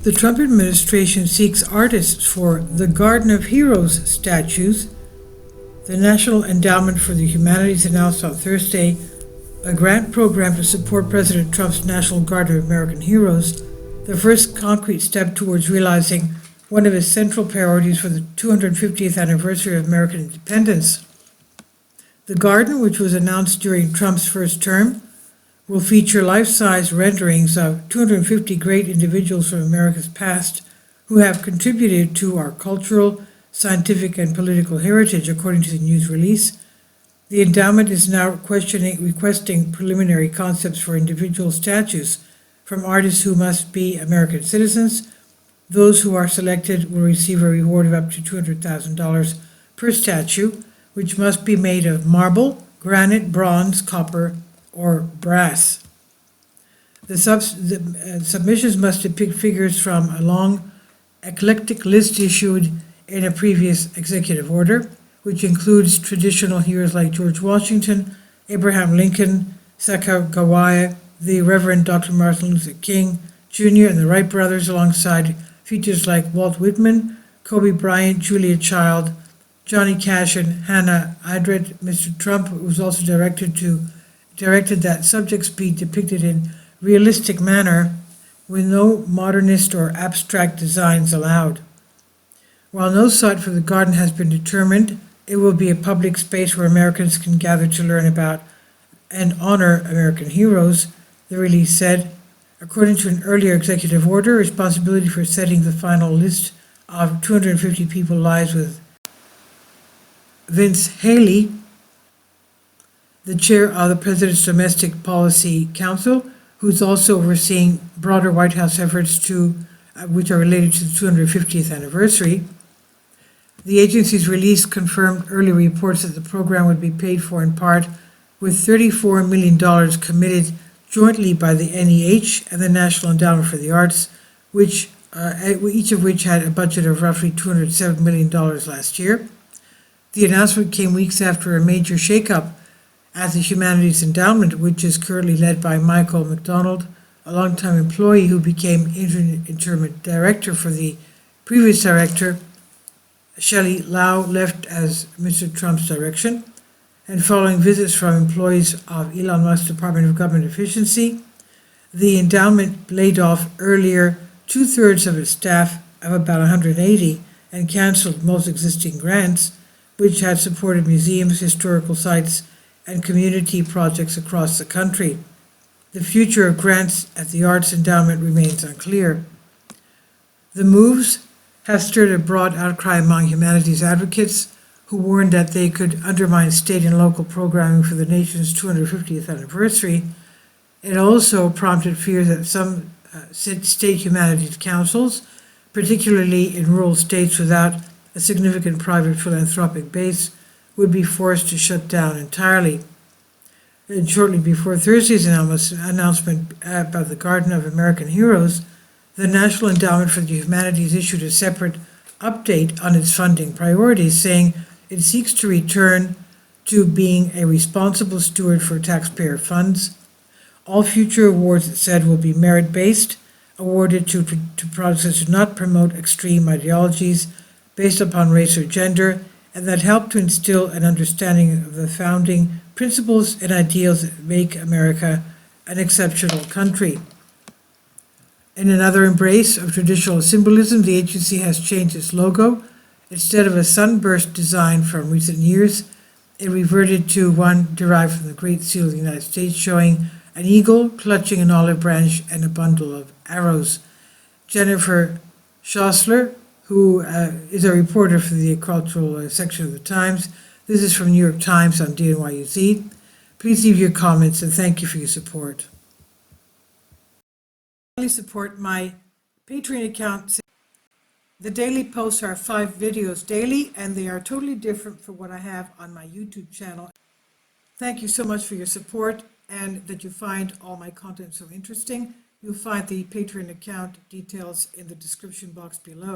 The Trump administration seeks artists for the Garden of Heroes statues. The National Endowment for the Humanities announced on Thursday a grant program to support President Trump's National Guard of American Heroes, the first concrete step towards realizing one of his central priorities for the 250th anniversary of American independence. The garden, which was announced during Trump's first term, will feature life-size renderings of 250 great individuals from America's past who have contributed to our cultural, scientific, and political heritage, according to the news release. The endowment is now requesting preliminary concepts for individual statues from artists who must be American citizens. Those who are selected will receive a reward of up to $200,000 per statue, which must be made of marble, granite, bronze, copper, or brass. The submissions must depict figures from a long, eclectic list issued in a previous executive order, which includes traditional heroes like George Washington, Abraham Lincoln, Sacagawea, the Reverend Dr. Martin Luther King Jr., and the Wright brothers, alongside features like Walt Whitman, Kobe Bryant, Julia Child, Johnny Cash, and Hannah Arendt. Mr. Trump was also directed that subjects be depicted in realistic manner with no modernist or abstract designs allowed. While no site for the garden has been determined, it will be a public space where Americans can gather to learn about and honor American heroes, the release said. According to an earlier executive order, responsibility for setting the final list of 250 people lies with Vince Haley, the chair of the President's Domestic Policy Council, who's also overseeing broader White House efforts which are related to the 250th anniversary. The agency's release confirmed early reports that the program would be paid for in part with $34 million committed jointly by the NEH and the National Endowment for the Arts, each of which had a budget of roughly $207 million last year. The announcement came weeks after a major shakeup at the Humanities Endowment, which is currently led by Michael McDonald, a longtime employee who became interim director for the previous director. Shelley Lau left as Mr. Trump's direction, and following visits from employees of Elon Musk's Department of Government Efficiency, the endowment laid off earlier 2/3 of its staff of about 180 and canceled most existing grants, which had supported museums, historical sites, and community projects across the country. The future of grants at the Arts Endowment remains unclear. The moves have stirred a broad outcry among humanities advocates who warned that they could undermine state and local programming for the nation's 250th anniversary. It also prompted fears that some state humanities councils, particularly in rural states without a significant private philanthropic base, would be forced to shut down entirely. And shortly before Thursday's announcement about the Garden of American Heroes, the National Endowment for the Humanities issued a separate update on its funding priorities, saying it seeks to return to being a responsible steward for taxpayer funds. All future awards, it said, will be merit-based, awarded to projects that do not promote extreme ideologies based upon race or gender, and that help to instill an understanding of the founding principles and ideals that make America an exceptional country. In another embrace of traditional symbolism, the agency has changed its logo. Instead of a sunburst design from recent years, it reverted to one derived from the Great Seal of the United States, showing an eagle clutching an olive branch and a bundle of arrows. Jennifer Schossler, who is a reporter for the cultural section of the Times. This is from New York Times on DNYUZ. Please leave your comments, and thank you for your support. Please support my Patreon account. The daily posts are 5 videos daily, and they are totally different from what I have on my YouTube channel. Thank you so much for your support and that you find all my content so interesting. You'll find the Patreon account details in the description box below.